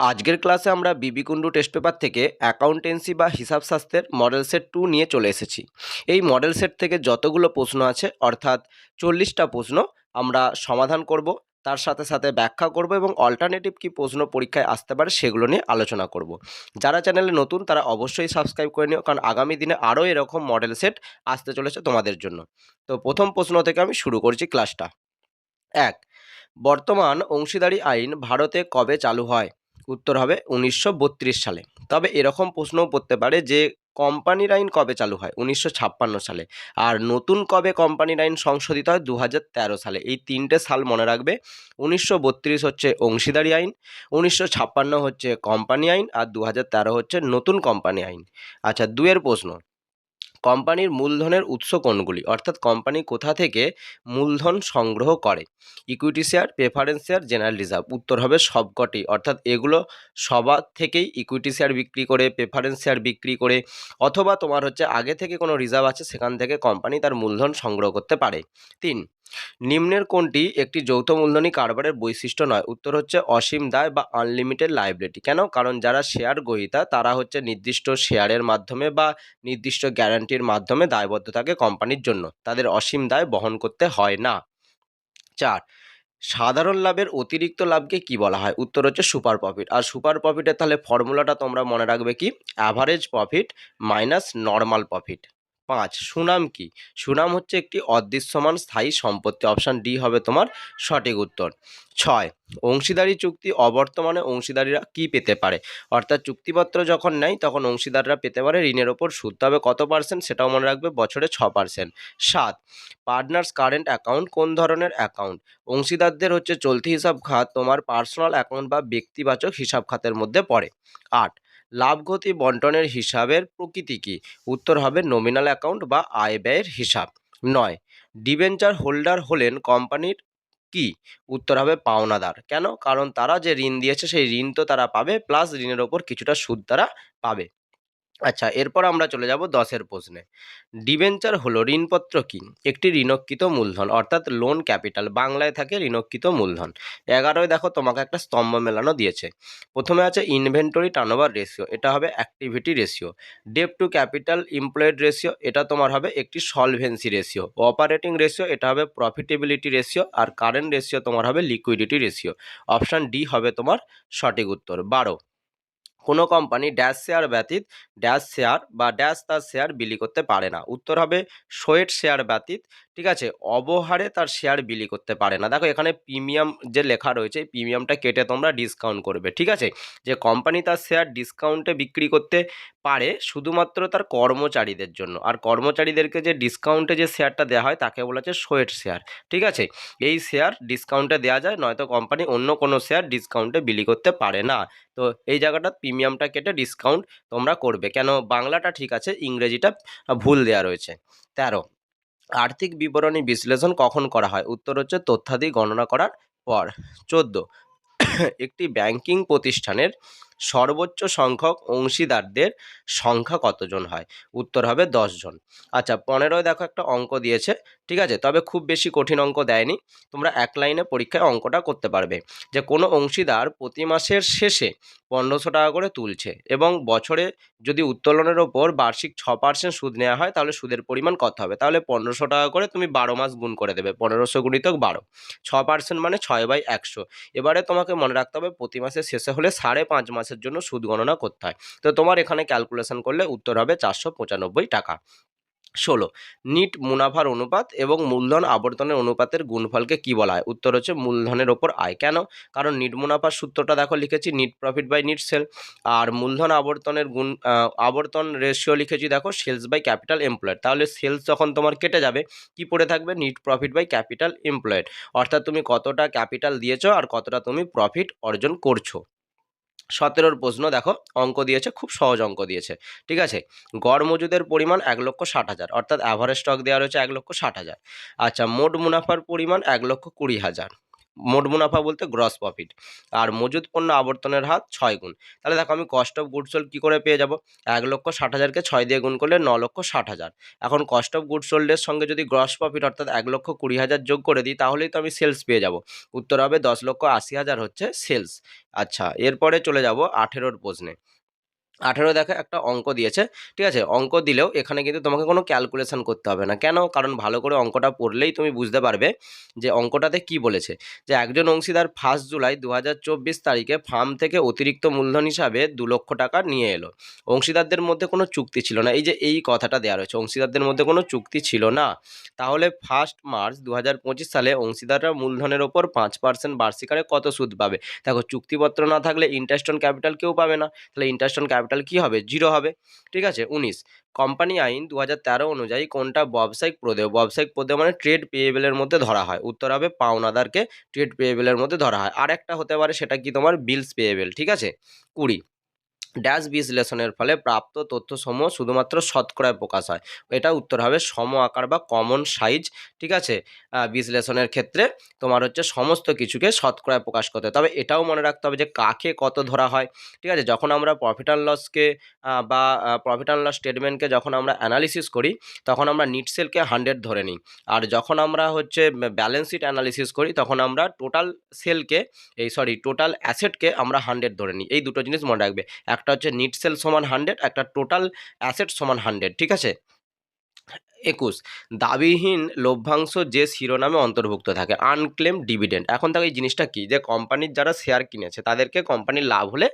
আজকের ক্লাসে আমরা বিবি কুন্ডু টেস্ট পেপার থেকে অ্যাকাউন্টেন্সি বা হিসাবশাস্ত্রের মডেল সেট 2 নিয়ে চলে এসেছি। এই মডেল সেট থেকে যতগুলো প্রশ্ন আছে অর্থাৎ 40টা প্রশ্ন আমরা সমাধান করব, তার সাথে সাথে ব্যাখ্যা করব এবং অল্টারনেটিভ কি প্রশ্ন পরীক্ষায় আসতে পারে সেগুলো নিয়ে আলোচনা করব। যারা চ্যানেলে নতুন তারা অবশ্যই সাবস্ক্রাইব করে নিও, কারণ আগামী দিনে আরও এরকম মডেল সেট আসতে চলেছে তোমাদের জন্য। তো প্রথম প্রশ্ন থেকে আমি শুরু করছি ক্লাসটা। 1, বর্তমান অংশীদারি আইন ভারতে কবে চালু হয়? উত্তর হবে 1932 সালে। তবে এরকম প্রশ্নও পড়তে পারে যে কোম্পানির আইন কবে চালু হয়? 1956 সালে। আর নতুন কবে কোম্পানির আইন সংশোধিত হয়? 2013 সালে। এই তিনটে সাল মনে রাখবে। 1932 হচ্ছে অংশীদারি আইন, 1956 হচ্ছে কোম্পানি আইন, আর 2013 হচ্ছে নতুন কোম্পানি আইন। আচ্ছা, 2 এর প্রশ্ন, কোম্পানির মূলধনের উৎস কোনগুলি? অর্থাৎ কোম্পানি কোথা থেকে মূলধন সংগ্রহ করে? Equity share, preference share, general reserve. উত্তর হবে সবকটি, অর্থাৎ এগুলো সবার থেকেই ইকুইটি শেয়ার বিক্রি করে, প্রেফারেন্স শেয়ার বিক্রি করে, অথবা তোমার হচ্ছে আগে থেকে কোনো রিজার্ভ আছে সেখান থেকে কোম্পানি তার মূলধন সংগ্রহ করতে পারে। 3, নিম্নের কোনটি একটি যৌথ মূলধনী কারবারের বৈশিষ্ট্য নয়? উত্তর হচ্ছে অসীম দায় বা আনলিমিটেড লাইবিলিটি। কেন? কারণ যারা শেয়ার গ্রহীতা তারা হচ্ছে নির্দিষ্ট শেয়ারের মাধ্যমে বা নির্দিষ্ট গ্যারান্টির মাধ্যমে দায়বদ্ধ থাকে কোম্পানির জন্য, তাদের অসীম দায় বহন করতে হয় না। 4, সাধারণ লাভের অতিরিক্ত লাভকে কি বলা হয়? উত্তর হচ্ছে সুপার প্রফিট। আর সুপার প্রফিটের তাহলে ফর্মুলাটা তোমরা মনে রাখবে কি? Average profit minus normal profit. 5, সুনাম কি? সুনাম হচ্ছে একটি অদৃশ্যমান স্থায়ী সম্পত্তি। অপশান ডি হবে তোমার সঠিক উত্তর। 6, অংশীদারি চুক্তি অবর্তমানে অংশীদারিরা কি পেতে পারে? অর্থাৎ চুক্তিপত্র যখন নেয় তখন অংশীদাররা পেতে পারে ঋণের ওপর সুদ। তবে কত পার্সেন্ট সেটাও মনে রাখবে, বছরে 6%। 7, পার্টনার্স কারেন্ট অ্যাকাউন্ট কোন ধরনের অ্যাকাউন্ট? অংশীদারদের হচ্ছে চলতি হিসাব খাত তোমার পার্সোনাল অ্যাকাউন্ট বা ব্যক্তিবাচক হিসাব খাতের মধ্যে পড়ে। 8, লাভ ক্ষতি বন্টনের হিসাবের প্রকৃতি কি? উত্তর হবে নমিনাল অ্যাকাউন্ট বা আয় ব্যয়ের হিসাব। 9, ডিবেঞ্চার হোল্ডার হলেন কোম্পানির কি? উত্তর হবে পাওনাদার। কেন? কারণ তারা যে ঋণ দিয়েছে সেই ঋণ তো তারা পাবে, প্লাস ঋণের ওপর কিছুটা সুদ তারা পাবে। আচ্ছা, এরপর আমরা চলে যাব 10-এর প্রশ্নে। ডিবেঞ্চার হলো ঋণপত্র কি? একটি ঋণকৃত মূলধন, অর্থাৎ লোন ক্যাপিটাল, বাংলায় থাকে ঋণকৃত মূলধন। 11-য় দেখো তোমাকে একটা স্তম্ভ মেলানো দিয়েছে। প্রথমে আছে ইনভেন্টরি টার্নওভার রেশিও, এটা হবে activity ratio. Debt to capital employed ratio, এটা তোমার হবে একটি সলভেন্সি রেশিও। অপারেটিং রেশিও, এটা হবে প্রফিটেবিলিটি রেশিও। আর কারেন্ট রেশিও তোমার হবে লিকুইডিটি রেশিও। অপশান ডি হবে তোমার সঠিক উত্তর। 12, কোনো কোম্পানি ড্যাশ শেয়ার ব্যতীত ড্যাশ শেয়ার বা ড্যাশ তার শেয়ার বিলি করতে পারে না। উত্তর হবে সোয়েট শেয়ার ব্যতীত, ঠিক আছে, অবহারে তার শেয়ার বিলি করতে পারে না। দেখো এখানে প্রিমিয়াম যে লেখা রয়েছে, এই প্রিমিয়ামটা কেটে তোমরা ডিসকাউন্ট করবে, ঠিক আছে। যে কোম্পানি তার শেয়ার ডিসকাউন্টে বিক্রি করতে পারে শুধুমাত্র তার কর্মচারীদের জন্য, আর কর্মচারীদেরকে যে ডিসকাউন্টে যে শেয়ারটা দেওয়া হয় তাকে বলা হচ্ছে সোয়েট শেয়ার, ঠিক আছে। এই শেয়ার ডিসকাউন্টে দেওয়া যায়, নয়তো কোম্পানি অন্য কোনো শেয়ার ডিসকাউন্টে বিলি করতে পারে না। তো এই জায়গাটা প্রিমিয়ামটা কেটে ডিসকাউন্ট তোমরা করবে। কেন? বাংলাটা ঠিক আছে, ইংরেজিটা ভুল দেওয়া রয়েছে। 13, আর্থিক বিবরণী বিশ্লেষণ কখন করা হয়? উত্তর হচ্ছে তথ্যাদি গণনা করার পর। 14, একটি ব্যাংকিং প্রতিষ্ঠানের সর্বোচ্চ সংখ্যক অংশীদারদের সংখ্যা কতজন হয়? উত্তর হবে 10 জন। আচ্ছা, 15-য় দেখো একটা অঙ্ক দিয়েছে, ঠিক আছে, তবে খুব বেশি কঠিন অঙ্ক দেয়নি, তোমরা এক লাইনে পরীক্ষায় অঙ্কটা করতে পারবে। যে কোনো অংশীদার প্রতি মাসের শেষে 1500 টাকা করে তুলছে এবং বছরে যদি উত্তোলনের ওপর বার্ষিক 6% সুদ নেওয়া হয় তাহলে সুদের পরিমাণ কত হবে? তাহলে 1500 টাকা করে তুমি 12 মাস গুণ করে দেবে, 1500 গুণিতক 12, 6% মানে 6/100। এবারে তোমাকে মনে রাখতে হবে প্রতি মাসের শেষে হলে 5.5 মাসের জন্য সুদ গণনা করতে হয়। তো তোমার এখানে ক্যালকুলেশন করলে উত্তর হবে 495 টাকা। 16, নিট মুনাফার অনুপাত এবং মূলধন আবর্তনের অনুপাতের গুণফলকে কি বলা হয়? উত্তর হচ্ছে মূলধনের ওপর আয়। কেন? কারণ নিট মুনাফার সূত্রটা দেখো লিখেছি net profit by net sale, আর মূলধন আবর্তনের আবর্তন রেশিও লিখেছি দেখো সেলস বাই ক্যাপিটাল এমপ্লয়েড। তাহলে সেলস যখন তোমার কেটে যাবে কি পড়ে থাকবে? Net profit by capital employed, অর্থাৎ তুমি কতটা ক্যাপিটাল দিয়েছো আর কতটা তুমি প্রফিট অর্জন করছো। 17-র প্রশ্ন দেখো, অঙ্ক দিয়েছে, খুব সহজ অঙ্ক দিয়েছে, ঠিক আছে। গড় মজুদের পরিমাণ 1,60,000, অর্থাৎ অ্যাভারেজ স্টক দেওয়া রয়েছে 1,60,000। আচ্ছা, মোট মুনাফার পরিমাণ 1,20,000। মোট মুনাফা বলতে গ্রস প্রফিট। আর মজুদ পণ্য আবর্তনের হার 6 গুণ। তাহলে দেখো আমি কস্ট অফ গুডস সোল্ড কী করে পেয়ে যাব, 1,60,000কে 6 দিয়ে গুণ করলে 9,60,000। এখন কস্ট অফ গুডস সোল্ডের সঙ্গে যদি গ্রস প্রফিট অর্থাৎ 1,20,000 যোগ করে দিই তাহলেই তো আমি সেলস পেয়ে যাব। উত্তর হবে 10,80,000 হচ্ছে সেলস। আচ্ছা, এরপরে চলে যাব 18 প্রশ্নে। 18 দেখো একটা অঙ্ক দিয়েছে, ঠিক আছে? অঙ্ক দিলেও এখানে কিন্তু তোমাকে কোনো ক্যালকুলেশন করতে হবে না। কেন? কারণ ভালো করে অঙ্কটা পড়লেই তুমি বুঝতে পারবে যে অঙ্কটাতে কি বলেছে। যে একজন অংশীদার 1 জুলাই 2024 তারিখে ফার্ম থেকে অতিরিক্ত মূলধন হিসাবে 2,00,000 টাকা নিয়ে এলো। অংশীদারদের মধ্যে কোনো চুক্তি ছিল না। এই যে এই কথাটা দেওয়া রয়েছে, অংশীদারদের মধ্যে কোনো চুক্তি ছিল না। তাহলে 1 মার্চ 2025 সালে অংশীদাররা মূলধনের ওপর 5% বার্ষিক হারে কত সুদ পাবে? দেখো চুক্তিপত্র না থাকলে ইন্টারেস্ট অন ক্যাপিটাল কেউ পাবে না। তাহলে ইন্টারেস্ট অন ক্যাপিটাল কী হবে? 0 হবে। ঠিক আছে। 19 কোম্পানি আইন 2013 অনুযায়ী কোনটা ব্যবসায়িক প্রদেয়? ব্যবসায়িক প্রদেয় মানে ট্রেড পেয়েবেলের মধ্যে ধরা হয়। উত্তর হবে পাওনাদারকে ট্রেড পেয়েবেলের মধ্যে ধরা হয়। আর একটা হতে পারে, সেটা কি তোমার বিলস পেয়েবেল। ঠিক আছে। 20 ড্যাশ বিশ্লেষণের ফলে প্রাপ্ত তথ্যসমূহ শুধুমাত্র শতকরায় প্রকাশ হয়। এটা উত্তর হবে সম আকার বা কমন সাইজ। ঠিক আছে। বিশ্লেষণের ক্ষেত্রে তোমার হচ্ছে সমস্ত কিছুকে শতকরায় প্রকাশ করতে হয়। তবে এটাও মনে রাখতে হবে যে কাকে কত ধরা হয়। ঠিক আছে। যখন আমরা প্রফিট অ্যান্ড লসকে বা প্রফিট অ্যান্ড লস স্টেটমেন্টকে যখন আমরা অ্যানালিসিস করি তখন আমরা নিট সেলকে 100 ধরে নিই। আর যখন আমরা হচ্ছে ব্যালেন্স শিট অ্যানালিসিস করি তখন আমরা টোটাল সেলকে টোটাল অ্যাসেটকে আমরা 100 ধরে নিই। এই দুটো জিনিস মনে রাখবে। একটা হচ্ছে নিট সেল সমান 100, একটা টোটাল অ্যাসেট সমান 100। ঠিক আছে। 21 দাবিহীন লভ্যাংশ যে শিরোনামে অন্তর্ভুক্ত থাকে, আনক্লেম ডিভিডেন্ড। এখন দেখো এই জিনিসটা কি, যে কোম্পানির যারা শেয়ার কিনেছে তাদেরকে কোম্পানির লাভ হলে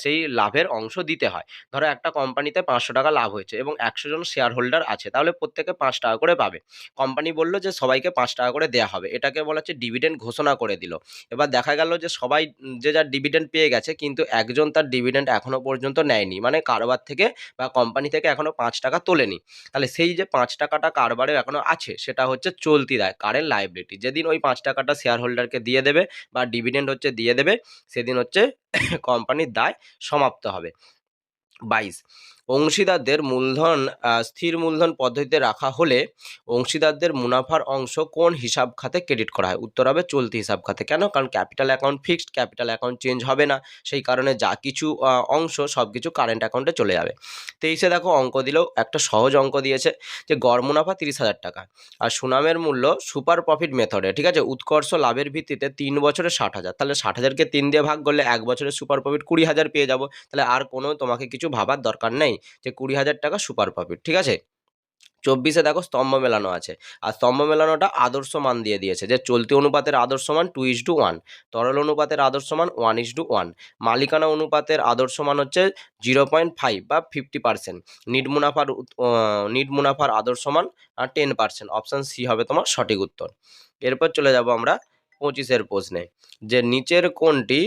সেই লাভের অংশ দিতে হয়। ধরো একটা কোম্পানিতে 500 টাকা লাভ হয়েছে এবং 100 জন শেয়ার হোল্ডার আছে, তাহলে প্রত্যেকে 5 টাকা করে পাবে। কোম্পানি বললো যে সবাইকে 5 টাকা করে দেওয়া হবে, এটাকে বলা হচ্ছে ডিভিডেন্ড ঘোষণা করে দিল। এবার দেখা গেল যে সবাই যে যার ডিভিডেন্ড পেয়ে গেছে, কিন্তু একজন তার ডিভিডেন্ড এখনো পর্যন্ত নেয়নি, মানে কারবার থেকে বা কোম্পানি থেকে এখনো 5 টাকা তোলেনি। তাহলে সেই যে 5 টাকাটা কারবারে এখনো আছে সেটা হচ্ছে চলতি দায়, কারেন্ট লাইবিলিটি। যেদিন ওই 5 টাকাটা শেয়ার হোল্ডারকে দিয়ে দেবে বা ডিভিডেন্ড হচ্ছে দিয়ে দেবে, সেদিন হচ্ছে কোম্পানির দায় সমাপ্ত হবে। 22 অংশীদারদের মূলধন স্থির মূলধন পদ্ধতিতে রাখা হলে অংশীদারদের মুনাফার অংশ কোন হিসাব খাতে ক্রেডিট করা হয়? উত্তর হবে চলতি হিসাব খাতে। কেন? কারণ capital account fixed, capital account change হবে না, সেই কারণে যা কিছু অংশ সব কিছু কারেন্ট অ্যাকাউন্টে চলে যাবে। 23 দেখো অঙ্ক দিলেও একটা সহজ অঙ্ক দিয়েছে যে গড় মুনাফা 30,000 টাকা আর সুনামের মূল্য সুপার প্রফিট মেথডে, ঠিক আছে, উৎকর্ষ লাভের ভিত্তিতে 3 বছরে 60,000। তাহলে 60,000কে 3 দিয়ে ভাগ করলে 1 বছরের সুপার প্রফিট 20,000 পেয়ে যাব। তাহলে আর কোনো তোমাকে কিছু ভাবার দরকার নেই যে 20,000 টাকা সুপার প্রফিট। ঠিক আছে। 24 দেখো স্তম্ভ মেলানো আছে, আর স্তম্ভ মেলানোটা আদর্শ মান দিয়ে দিয়েছে যে চলতি অনুপাতের আদর্শ মান 2:1, তরল অনুপাতের আদর্শ মান 1:1, মালিকানা অনুপাতের আদর্শ মান হচ্ছে 0.5 বা 50%, নিট মুনাফার আদর্শ মান 10%। অপশান সি হবে তোমার সঠিক উত্তর। এরপর চলে যাব আমরা 25 প্রশ্নে, যে নিচের কোনটি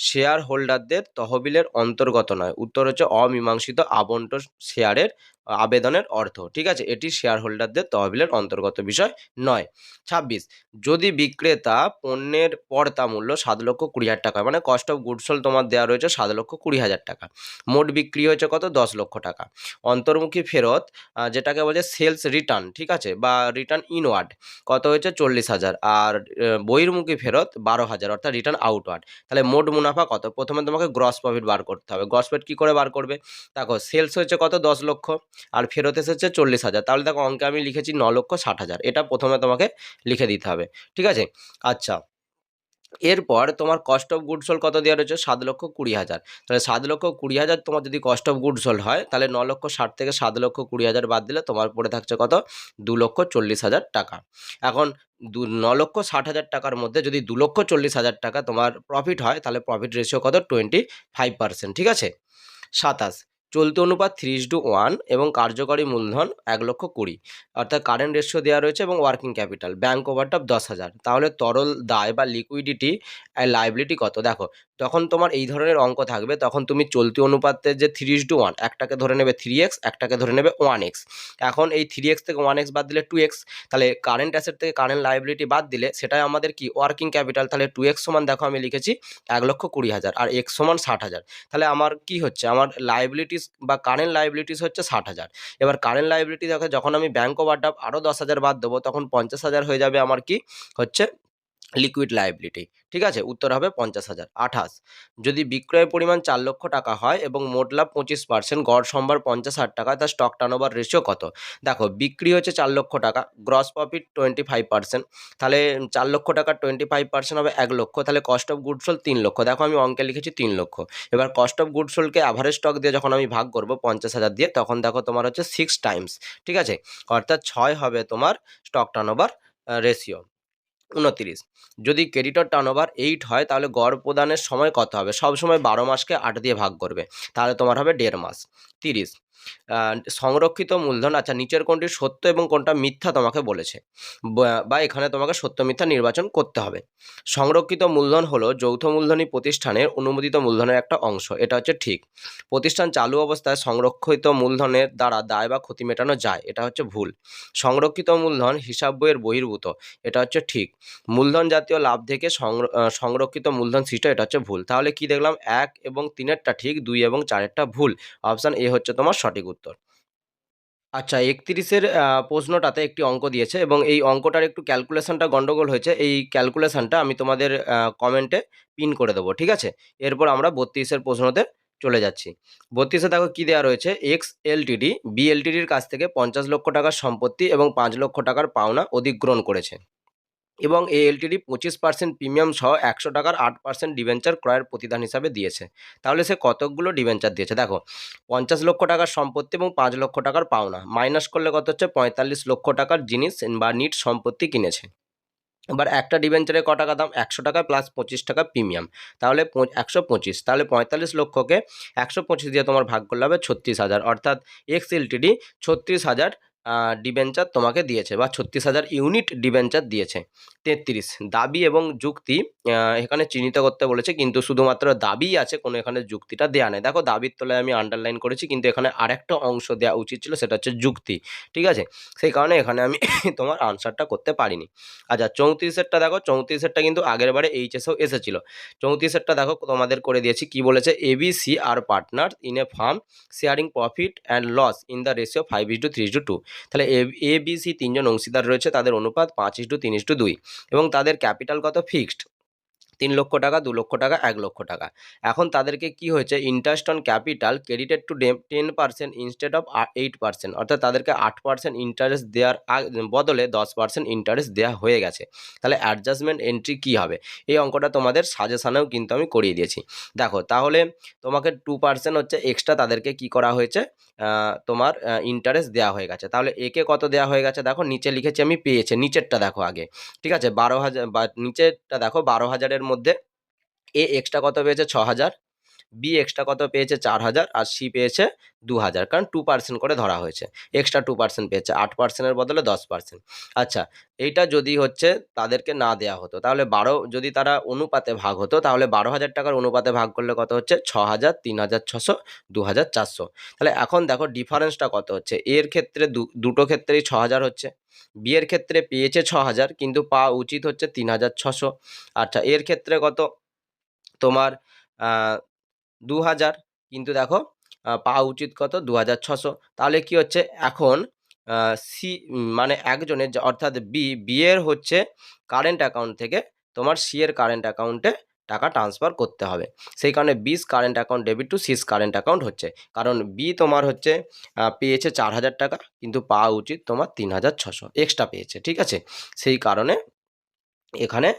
শেয়ার হোল্ডারদের তহবিলের অন্তর্গত নয়? উত্তর হচ্ছে অমীমাংসিত আবন্টন শেয়ারের আবেদনের অর্থ। ঠিক আছে, এটি শেয়ার হোল্ডারদের তহবিলের অন্তর্গত বিষয় নয়। 26 যদি বিক্রেতা পণ্যের পর্তা মূল্য 7,20,000 টাকা, মানে কস্ট অফ গুডস সোল্ড তোমার দেওয়া রয়েছে 7,20,000 টাকা, মোট বিক্রি হয়েছে কত? 10 লক্ষ টাকা। অন্তর্মুখী ফেরত যেটাকে বলছে সেলস রিটার্ন, ঠিক আছে, বা রিটার্ন ইনওয়ার্ড কত হয়েছে? 40,000। আর বহির্মুখী ফেরত 12,000, অর্থাৎ রিটার্ন আউটওয়ার্ড। তাহলে মোট মুনাফা কত? প্রথমে তোমাকে গ্রস প্রফিট বার করতে হবে। গ্রস প্রফিট কী করে বার করবে? দেখো সেলস হয়েছে কত? 10 লক্ষ, আর ফেরত এসেছে 40,000। তাহলে দেখো অঙ্কে আমি লিখেছি 9,60,000, এটা প্রথমে তোমাকে লিখে দিতে হবে। ঠিক আছে। আচ্ছা, এরপর তোমার কস্ট অফ গুডস সোল্ড কত দেওয়া রয়েছে? 7,20,000। তাহলে 7,20,000 তোমার যদি কস্ট অফ গুডস সোল্ড হয়, তাহলে 9,60,000 থেকে 7,20,000 বাদ দিলে তোমার পড়ে থাকছে কত? 2,40,000 টাকা। এখন 9,60,000 টাকার মধ্যে যদি 2,40,000 টাকা তোমার প্রফিট হয়, তাহলে প্রফিট রেশিও কত? 25%। ঠিক আছে। 27 চলতি অনুপাত 3:1 এবং কার্যকরী মূলধন 1,20,000, অর্থাৎ কারেন্ট রেশিও দেওয়া রয়েছে এবং ওয়ার্কিং ক্যাপিটাল ব্যাঙ্ক ওভারড্রাফট 10,000। তাহলে তরল দায় বা লিকুইডিটি লাইবিলিটি কত? দেখো যখন তোমার এই ধরনের অঙ্ক থাকবে তখন তুমি চলতি অনুপাতের যে 3:1, একটাকে ধরে নেবে 3x, একটাকে ধরে নেবে 1x। এখন এই 3x থেকে 1x বাদ দিলে 2x, তাহলে কারেন্ট অ্যাসেট থেকে কারেন্ট লাইবিলিটি বাদ দিলে সেটাই আমাদের কি? Working capital. তাহলে 2x সমান দেখো আমি লিখেছি 1,20,000 আর x সমান 60,000। তাহলে আমার কি হচ্ছে? আমার লাইবিলিটিস বা কারেন্ট লাইবিলিটিস হচ্ছে 60,000। এবার কারেন্ট লাইবিলিটি দেখো যখন আমি ব্যাঙ্ক ওভারড্রাফট আরও 10,000 বাদ দেবো তখন 50,000 হয়ে যাবে আমার কি হচ্ছে লিকুইড লায়াবিলিটি। ঠিক আছে, উত্তর হবে 50,000। 28, যদি বিক্রয়ের পরিমাণ 4 লক্ষ টাকা হয় এবং মোট লাভ 25%, গড় সম্ভার 50,000 টাকা, তার স্টক টার্নওভার রেশিও কত? দেখো, বিক্রি হচ্ছে 4 লক্ষ টাকা, গ্রস প্রফিট 25%, তাহলে 4 লক্ষ টাকার 25% হবে 1 লক্ষ, তাহলে কস্ট অফ গুডস সোল্ড 3 লক্ষ। দেখো আমি অঙ্কে লিখেছি 3 লক্ষ। এবার কস্ট অফ গুডস সোল্ডকে অ্যাভারেজ স্টক দিয়ে যখন আমি ভাগ করবো 50,000 দিয়ে, তখন দেখো তোমার হচ্ছে 6 টাইমস। ঠিক আছে, অর্থাৎ 6 হবে তোমার স্টক টার্নওভার রেশিও। 29, যদি ক্রেডিটর টার্নওভার 8 হয় তাহলে গড় প্রদানের সময় কত হবে? সবসময় 12 মাসকে 8 দিয়ে ভাগ করবে, তাহলে তোমার হবে 1.5 মাস। 30, সংরক্ষিত মূলধন, আচ্ছা নিচের কোনটি সত্য এবং কোনটা মিথ্যা তোমাকে বলেছে, বা এখানে তোমাকে সত্য মিথ্যা নির্বাচন করতে হবে। সংরক্ষিত মূলধন হলো যৌথ মূলধনী প্রতিষ্ঠানের অনুমোদিত মূলধনের একটা অংশ, এটা হচ্ছে ঠিক। প্রতিষ্ঠান চালু অবস্থায় সংরক্ষিত মূলধনের দ্বারা দায় বা ক্ষতি মেটানো যায়, এটা হচ্ছে ভুল। সংরক্ষিত মূলধন হিসাব বইয়ের বহির্ভূত, এটা হচ্ছে ঠিক। মূলধন জাতীয় লাভ থেকে সংরক্ষিত মূলধন সৃষ্ট, এটা হচ্ছে ভুল। তাহলে কি দেখলাম, 1 এবং 3-এরটা ঠিক, 2 এবং 4-এরটা ভুল। অপশান এ হচ্ছে তোমার সঠিক উত্তর। আচ্ছা, 31-এর প্রশ্নটাতে একটি অঙ্ক দিয়েছে এবং এই অঙ্কটার একটু ক্যালকুলেশনটা গন্ডগোল হয়েছে। এই ক্যালকুলেশনটা আমি তোমাদের কমেন্টে পিন করে দেবো, ঠিক আছে? এরপর আমরা 32-এর প্রশ্নতে চলে যাচ্ছি। 32-এ দেখো কি দেওয়া রয়েছে, এক্স এলটিডি বি এলটিডির কাছ থেকে 50 লক্ষ টাকার সম্পত্তি এবং 5 লক্ষ টাকার পাওনা অধিগ্রহণ করেছে এবং এই এলটিডি 25% প্রিমিয়াম সহ 100 টাকার 8% ডিবেঞ্চার ক্রয়ের প্রতিদান হিসাবে দিয়েছে। তাহলে সে কতকগুলো ডিবেঞ্চার দিয়েছে? দেখো, 50 লক্ষ টাকার সম্পত্তি এবং 5 লক্ষ টাকার পাওনা মাইনাস করলে কত হচ্ছে, 45 লক্ষ টাকার জিনিস বা নিট সম্পত্তি কিনেছে। এবার একটা ডিবেঞ্চারে ক টাকা দাম, 100 টাকা প্লাস 25 টাকা প্রিমিয়াম, তাহলে 125। তাহলে 45 লক্ষকে 125 দিয়ে তোমার ভাগ করলে হবে 36,000, অর্থাৎ এক্স এলটিডি 36,000 ডিবেঞ্চার তোমাকে দিয়েছে বা 36,000 ইউনিট ডিবেঞ্চার দিয়েছে। 33, দাবি এবং যুক্তি এখানে চিহ্নিত করতে বলেছে, কিন্তু শুধুমাত্র দাবিই আছে, কোনো এখানে যুক্তিটা দেওয়া নেই। দেখো, দাবির তলায় আমি আন্ডারলাইন করেছি, কিন্তু এখানে আরেকটা অংশ দেওয়া উচিত ছিল, সেটা হচ্ছে যুক্তি। ঠিক আছে, সেই কারণে এখানে আমি তোমার আনসারটা করতে পারিনি। আচ্ছা, 34-এরটা দেখো, 34-এরটা কিন্তু আগের বারে এইচএসেও এসেছিল। 34-এরটা দেখো তোমাদের করে দিয়েছি, কি বলেছে, এবিসি আর partner in a firm sharing profit and loss in the ratio 5:3:2। তাহলে এবিসি তিনজন অংশীদার রয়েছে, তাদের অনুপাত 5:3:2 এবং তাদের ক্যাপিটাল কত, ফিক্সড 3 লক্ষ টাকা, 2 লক্ষ টাকা, 1 লক্ষ টাকা। এখন তাদেরকে কি হয়েছে, interest on capital credited two 10% instead of 8%, অর্থাৎ তাদেরকে 8% ইন্টারেস্ট দেওয়ার বদলে 10% ইন্টারেস্ট দেওয়া হয়ে গেছে। তাহলে অ্যাডজাস্টমেন্ট এন্ট্রি কি হবে? এই অঙ্কটা তোমাদের সাজেশানেও কিন্তু আমি করিয়ে দিয়েছি। দেখো, তাহলে তোমাকে 2% হচ্ছে এক্সট্রা তাদেরকে কি করা হয়েছে, তোমার ইন্টারেস্ট দেওয়া হয়ে গেছে। তাহলে একে কত দেওয়া হয়ে গেছে, দেখো নিচে লিখেছি আমি, পেয়েছে, নিচেরটা দেখো আগে। ঠিক আছে, 12,000 বা নিচেরটা দেখো, 12,000-এর মধ্যে এ এক্সট্রা কত পেয়েছে, 6,000, বি এক্সট্রা কত পেয়েছে, 4,000, আর সি পেয়েছে 2,000, কারণ 2% করে ধরা হয়েছে। এক্সট্রা 2% পেয়েছে, 8%-এর বদলে 10%। আচ্ছা, এইটা যদি হচ্ছে তাদেরকে না দেওয়া হতো, তাহলে যদি তারা অনুপাতে ভাগ হতো, তাহলে 12,000 টাকার অনুপাতে ভাগ করলে কত হচ্ছে, 6,000, 3,600, 2,400। তাহলে এখন দেখো ডিফারেন্সটা কত হচ্ছে, এর ক্ষেত্রে দুটো ক্ষেত্রেই 6,000 হচ্ছে, বি এর ক্ষেত্রে পেয়েছে 6,000 কিন্তু পাওয়া উচিত হচ্ছে 3,600। আচ্ছা, এর ক্ষেত্রে কত, তোমার 2,000, কিন্তু দেখো পাওয়া উচিত কত, 2,600। তাহলে কি হচ্ছে, এখন সি মানে একজনের অর্থাৎ বি এর হচ্ছে কারেন্ট অ্যাকাউন্ট থেকে তোমার সি এর কারেন্ট অ্যাকাউন্টে টাকা ট্রান্সফার করতে হবে। সেই কারণে B's current account debit to C's current account হচ্ছে, কারণ বি তোমার হচ্ছে পেয়েছে 4,000 টাকা, কিন্তু পাওয়া উচিত তোমার 3,600, এক্সট্রা পেয়েছে। ঠিক আছে, সেই কারণে এখানে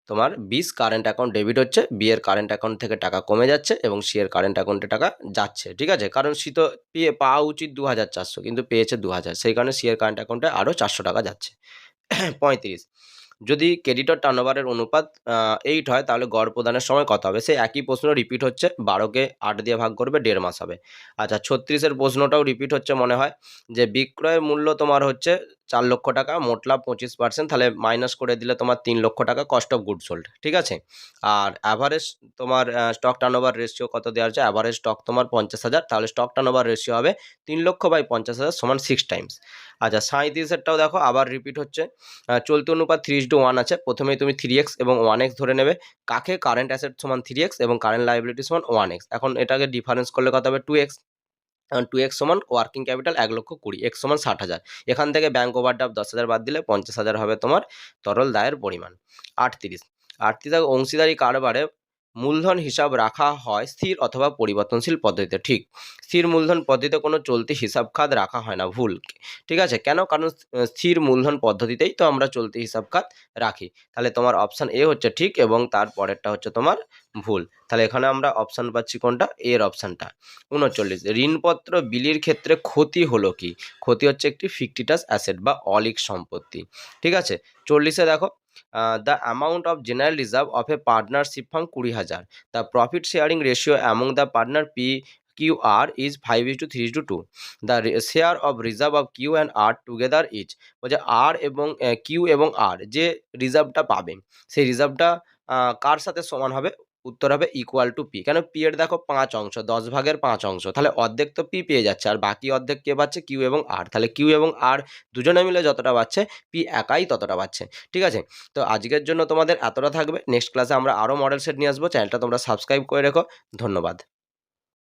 তোমার বিস কারেন্ট অ্যাকাউন্ট ডেবিট হচ্ছে, বি এর কারেন্ট অ্যাকাউন্ট থেকে টাকা কমে যাচ্ছে এবং সি এর কারেন্ট অ্যাকাউন্টে টাকা যাচ্ছে। ঠিক আছে, কারণ সি তো পাওয়া উচিত 2,400, কিন্তু পেয়েছে 2,000, সেই কারণে সি এর কারেন্ট অ্যাকাউন্টে আরও 400 টাকা যাচ্ছে। 35, যদি ক্রেডিটর টার্নওভারের অনুপাত 8 হয় তাহলে গড় প্রদানের সময় কত হবে? সেই একই প্রশ্ন রিপিট হচ্ছে, 12কে 8 দিয়ে ভাগ করবে, 1.5 মাস হবে। আচ্ছা, 36-এর প্রশ্নটাও রিপিট হচ্ছে মনে হয়, যে বিক্রয়ের মূল্য তোমার হচ্ছে 4 লক্ষ টাকা, মোট লাভ 25%, তাহলে মাইনাস করে দিলে তোমার 3 লক্ষ টাকা কস্ট অফ গুড সোল্ড। ঠিক আছে, আর অ্যাভারেজ তোমার স্টক টার্নওভার রেশিও কত দেওয়া হচ্ছে, অ্যাভারেজ স্টক তোমার 50,000, তাহলে স্টক টার্নওভার রেশিও হবে 3 লক্ষ/50,000 সমান 6 টাইমস। আচ্ছা, 37-এরটাও দেখো আবার রিপিট হচ্ছে, চলতি অনুপাত 3:1 আছে, প্রথমেই তুমি 3x এবং 1x ধরে নেবে, কাকে কারেন্ট অ্যাসেট সমান 3x এবং কারেন্ট লাইবিলিটি সমান 1x। এখন এটাকে ডিফারেন্স করলে কত হবে, 2x। 2x সমান ওয়ার্কিং ক্যাপিটাল 1,20,000, x সমান 60,000। এখান থেকে ব্যাঙ্ক ওভারড্রাফট 10,000 বাদ দিলে 50,000 হবে তোমার তরল দায়ের পরিমাণ। 38 অংশীদারি কারবারে মূলধন হিসাব রাখা হয় স্থির অথবা পরিবর্তনশীল পদ্ধতিতে। ঠিক, স্থির মূলধন পদ্ধতিতে কোনো চলতি হিসাব খাত রাখা হয় না, ভুল। ঠিক আছে, কেন? কারণ স্থির মূলধন পদ্ধতিতেই তো আমরা চলতি হিসাব খাত রাখি। তাহলে তোমার অপশান এ হচ্ছে ঠিক এবং তার পরেরটা হচ্ছে তোমার ভুল। তাহলে এখানে আমরা অপশান পাচ্ছি কোনটা? এর অপশানটা। 39 ঋণপত্র বিলির ক্ষেত্রে ক্ষতি হলো কি? ক্ষতি হচ্ছে একটি ফিকটিটাস অ্যাসেট বা অলিক সম্পত্তি। ঠিক আছে, 40 দেখো, the amount of general reserve of a partnership firm 20,000, the profit sharing ratio among the partner PQR is 5:3:2, the share of reserve of Q and R together is, বলছে আর এবং কিউ এবং আর যে রিজার্ভটা পাবে সেই রিজার্ভটা কার সাথে সমান হবে? উত্তর হবে ইকুয়াল টু পি। কেন? পি এর দেখো 5 অংশ, 10 ভাগের 5 অংশ, তাহলে অর্ধেক তো পি পেয়ে যাচ্ছে, আর বাকি অর্ধেক কে পাচ্ছে? কিউ এবং আর। তাহলে কিউ এবং আর দুজনে মিলে যতটা পাচ্ছে, পি একাই ততটা পাচ্ছে। ঠিক আছে, তো আজকের জন্য তোমাদের এতটা থাকবে। নেক্সট ক্লাসে আমরা আরও মডেল সেট নিয়ে আসবো। চ্যানেলটা তোমরা সাবস্ক্রাইব করে রেখো। ধন্যবাদ।